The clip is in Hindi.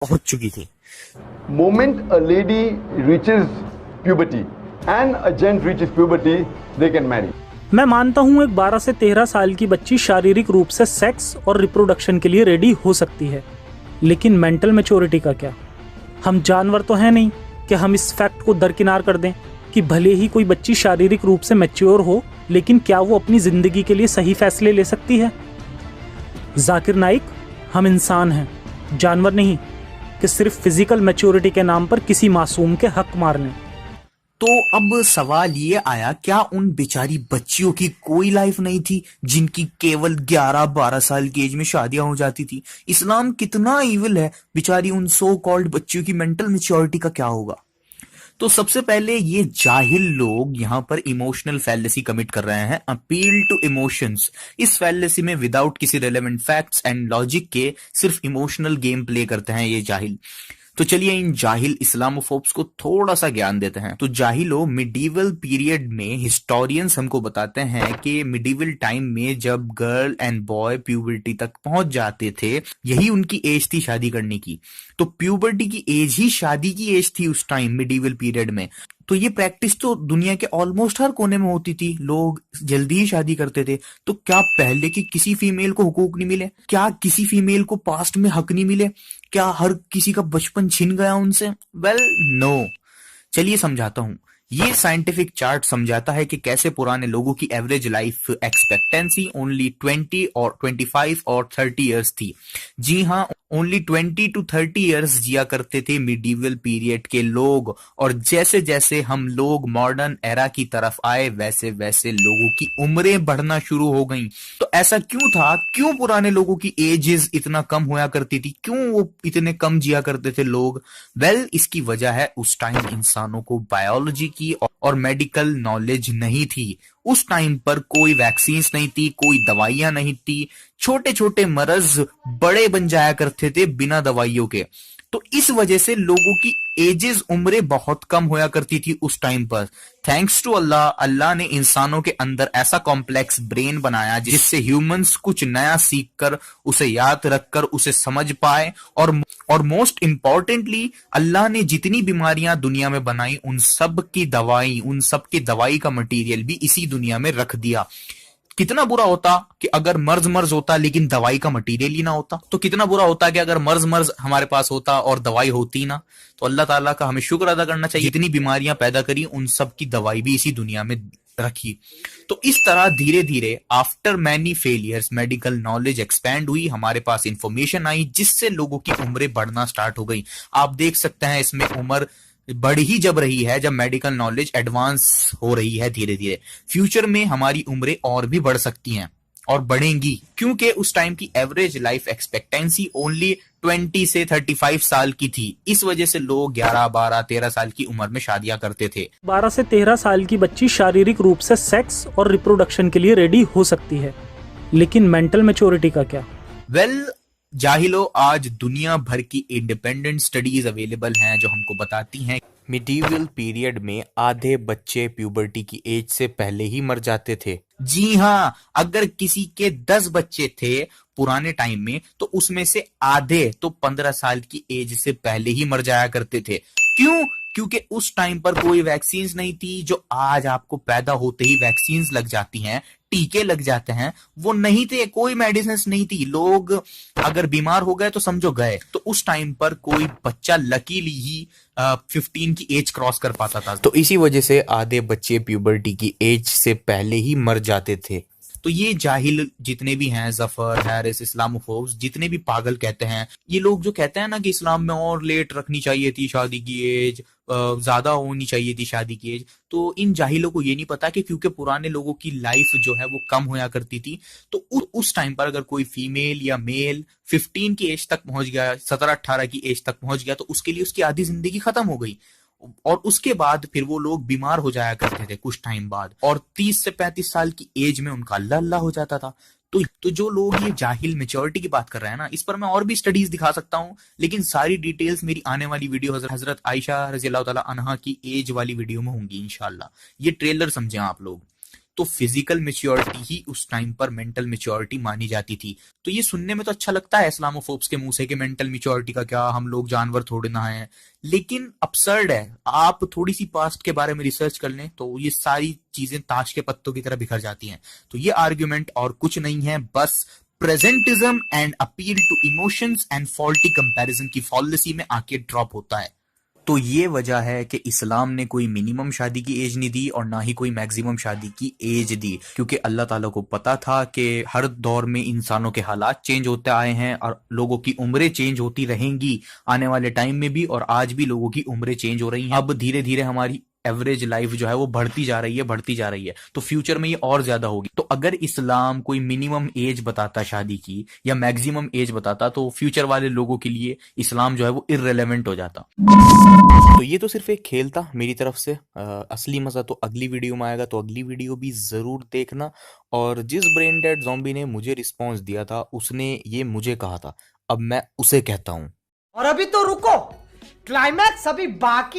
पहुंच चुकी थी। Moment a lady reaches puberty and a gent reaches puberty, they can marry. मैं मानता हूँ एक 12 से 13 साल की बच्ची शारीरिक रूप से सेक्स और रिप्रोडक्शन के लिए रेडी हो सकती है, लेकिन मेंटल मैच्योरिटी का क्या? हम जानवर तो हैं नहीं कि हम इस फैक्ट को दरकिनार कर दें कि भले ही कोई बच्ची शारीरिक रूप से मैच्योर हो, लेकिन क्या वो अपनी जिंदगी के लिए सही फैसले ले सकती है? जाकिर नाइक, हम इंसान हैं, जानवर नहीं कि सिर्फ फिजिकल मैच्योरिटी के नाम पर किसी मासूम के हक मार लें। तो अब सवाल ये आया, क्या उन बेचारी बच्चियों की कोई लाइफ नहीं थी जिनकी केवल 11-12 साल की एज में शादियां हो जाती थी? इस्लाम कितना ईविल है, बेचारी उन सो कॉल्ड बच्चियों की मेंटल मैच्योरिटी का क्या होगा? तो सबसे पहले ये जाहिल लोग यहाँ पर इमोशनल फैलेसी कमिट कर रहे हैं, अपील टू इमोशंस। इस फैलेसी में विदाउट किसी रेलेवेंट फैक्ट्स एंड लॉजिक के सिर्फ इमोशनल गेम प्ले करते हैं ये जाहिल। तो चलिए इन जाहिल इस्लामोफोब्स को थोड़ा सा ज्ञान देते हैं। तो जाहिलों, मिडीवल पीरियड में हिस्टोरियंस हमको बताते हैं कि मिडीवल टाइम में जब गर्ल एंड बॉय प्यूबर्टी तक पहुंच जाते थे, यही उनकी एज थी शादी करने की। तो प्यूबर्टी की एज ही शादी की एज थी उस टाइम मिडीवल पीरियड में। तो ये प्रैक्टिस तो दुनिया के ऑलमोस्ट हर कोने में होती थी, लोग जल्दी ही शादी करते थे। तो क्या पहले की किसी फीमेल को हुकूक नहीं मिले? क्या किसी फीमेल को पास्ट में हक नहीं मिले? क्या हर किसी का बचपन छिन गया उनसे? Well no. चलिए समझाता हूं। ये साइंटिफिक चार्ट समझाता है कि कैसे पुराने लोगों की एवरेज लाइफ एक्सपेक्टेंसी ओनली 20 और 25 और 30 इयर्स थी। जी हाँ, ओनली 20 to 30 इयर्स जिया करते थे मिडीवल पीरियड के लोग। और जैसे जैसे हम लोग मॉडर्न एरा की तरफ आए, वैसे वैसे लोगों की उम्रें बढ़ना शुरू हो गईं। तो ऐसा क्यों था? क्यों पुराने लोगों की एजेस इतना कम होया करती थी? क्यों वो इतने कम जिया करते थे लोग? वेल, इसकी वजह है उस टाइम इंसानों को बायोलॉजी की और मेडिकल नॉलेज नहीं थी। उस टाइम पर कोई वैक्सीन नहीं थी, कोई दवाइयां नहीं थी। छोटे छोटे मरज बड़े बन जाया करते थे बिना दवाइयों के। तो इस वजह से लोगों की एजेस, उम्रें बहुत कम होया करती थी उस टाइम पर। थैंक्स टू अल्लाह, अल्लाह ने इंसानों के अंदर ऐसा कॉम्प्लेक्स ब्रेन बनाया जिससे ह्यूमंस कुछ नया सीखकर, उसे याद रखकर उसे समझ पाए। और मोस्ट इंपॉर्टेंटली, अल्लाह ने जितनी बीमारियां दुनिया में बनाई, उन सब की दवाई का मटेरियल भी इसी दुनिया में रख दिया। कितना बुरा होता कि अगर मर्ज होता लेकिन दवाई का मटेरियल ही ना होता। तो कितना बुरा होता कि अगर मर्ज हमारे पास होता और दवाई होती ना। तो अल्लाह ताला का हमें शुक्र अदा करना चाहिए, जितनी बीमारियां पैदा करी उन सब की दवाई भी इसी दुनिया में रखी। तो इस तरह धीरे धीरे after many failures medical knowledge expand हुई, हमारे पास इंफॉर्मेशन आई, जिससे लोगों की उम्रें बढ़ना स्टार्ट हो गई। आप देख सकते हैं इसमें उम्र बढ़ ही जब रही है जब मेडिकल नॉलेज एडवांस हो रही है धीरे धीरे। फ्यूचर में हमारी उम्रें और भी बढ़ सकती हैं और बढ़ेंगी, क्योंकि उस टाइम की एवरेज लाइफ एक्सपेक्टेंसी ओनली 20 से 35 साल की थी। इस वजह से लोग 11, 12, 13 साल की उम्र में शादियां करते थे। 12 से 13 साल की बच्ची शारीरिक रूप से सेक्स और रिप्रोडक्शन के लिए रेडी हो सकती है, लेकिन मेंटल मैच्योरिटी का क्या? वेल, जाहिलो, आज दुनिया भर की इंडिपेंडेंट स्टडीज अवेलेबल हैं जो हमको बताती हैं मिडीवल पीरियड में आधे बच्चे प्यूबर्टी की एज से पहले ही मर जाते थे। जी हाँ, अगर किसी के 10 बच्चे थे पुराने टाइम में, तो उसमें से आधे तो 15 साल की एज से पहले ही मर जाया करते थे। क्यों? क्योंकि उस टाइम पर कोई वैक्सीन नहीं थी। जो आज आपको पैदा होते ही वैक्सीन लग जाती हैं, टीके लग जाते हैं, वो नहीं थे। कोई मेडिसिन नहीं थी। लोग अगर बीमार हो गए तो समझो गए। तो उस टाइम पर कोई बच्चा लकीली ही 15 की एज क्रॉस कर पाता था। तो इसी वजह से आधे बच्चे प्यूबर्टी की एज से पहले ही मर जाते थे। तो ये जाहिल जितने भी हैं, जफर, हैरिस, इस्लामोफोब्स, जितने भी पागल कहते हैं, ये लोग जो कहते हैं ना कि इस्लाम में और लेट रखनी चाहिए थी शादी की एज, ज्यादा होनी चाहिए थी शादी की एज, तो इन जाहिलों को ये नहीं पता कि क्योंकि पुराने लोगों की लाइफ जो है वो कम होया करती थी। तो उस टाइम पर अगर कोई फीमेल या मेल 15 की एज तक पहुंच गया, 17-18 की एज तक पहुंच गया, तो उसके लिए उसकी आधी जिंदगी खत्म हो गई। और उसके बाद फिर वो लोग बीमार हो जाया करते थे कुछ टाइम बाद, और 30 से 35 साल की एज में उनका अल्लाह हो जाता था। तो जो लोग ये जाहिल मेच्योरिटी की बात कर रहे हैं ना, इस पर मैं और भी स्टडीज दिखा सकता हूँ, लेकिन सारी डिटेल्स मेरी आने वाली वीडियो हजरत आयशा रज़ी अल्लाह तआला अन्हा की एज वाली वीडियो में होंगी इंशाल्लाह। ये ट्रेलर समझे आप लोग। तो फिजिकल मेच्योरिटी ही उस टाइम पर मेंटल मेच्योरिटी मानी जाती थी। तो ये सुनने में तो अच्छा लगता है इस्लामोफोब्स के मुंह से कि मेंटल मेच्योरिटी का क्या, हम लोग जानवर थोड़े ना हैं, लेकिन absurd है। आप थोड़ी सी पास्ट के बारे में रिसर्च कर लें तो ये सारी चीजें ताश के पत्तों की तरह बिखर जाती हैं। तो ये आर्ग्यूमेंट और कुछ नहीं है, बस presentism and appeal to emotions and faulty comparison की फॉल्लेसी में आके ड्रॉप होता है। तो ये वजह है कि इस्लाम ने कोई मिनिमम शादी की एज नहीं दी और ना ही कोई मैक्सिमम शादी की एज दी, क्योंकि अल्लाह ताला को पता था कि हर दौर में इंसानों के हालात चेंज होते आए हैं और लोगों की उम्रें चेंज होती रहेंगी आने वाले टाइम में भी, और आज भी लोगों की उम्रें चेंज हो रही हैं। अब धीरे धीरे हमारी एवरेज लाइफ जो है वो बढ़ती जा रही है, तो फ्यूचर में ये और ज्यादा होगी। तो अगर इस्लाम कोई मिनिमम एज बताता शादी की या मैक्सिमम एज बताता तो फ्यूचर वाले लोगों के लिए इस्लाम जो है वो इररिलेवेंट हो जाता। तो ये तो सिर्फ एक खेल था मेरी तरफ से, असली मजा तो अगली वीडियो में आएगा, तो अगली वीडियो भी जरूर देखना। और जिस ब्रेन डेड ज़ॉम्बी ने मुझे रिस्पॉन्स दिया था उसने ये मुझे कहा था, अब मैं उसे कहता हूँ। और अभी तो रुको, क्लाइमैक्स अभी बाकी।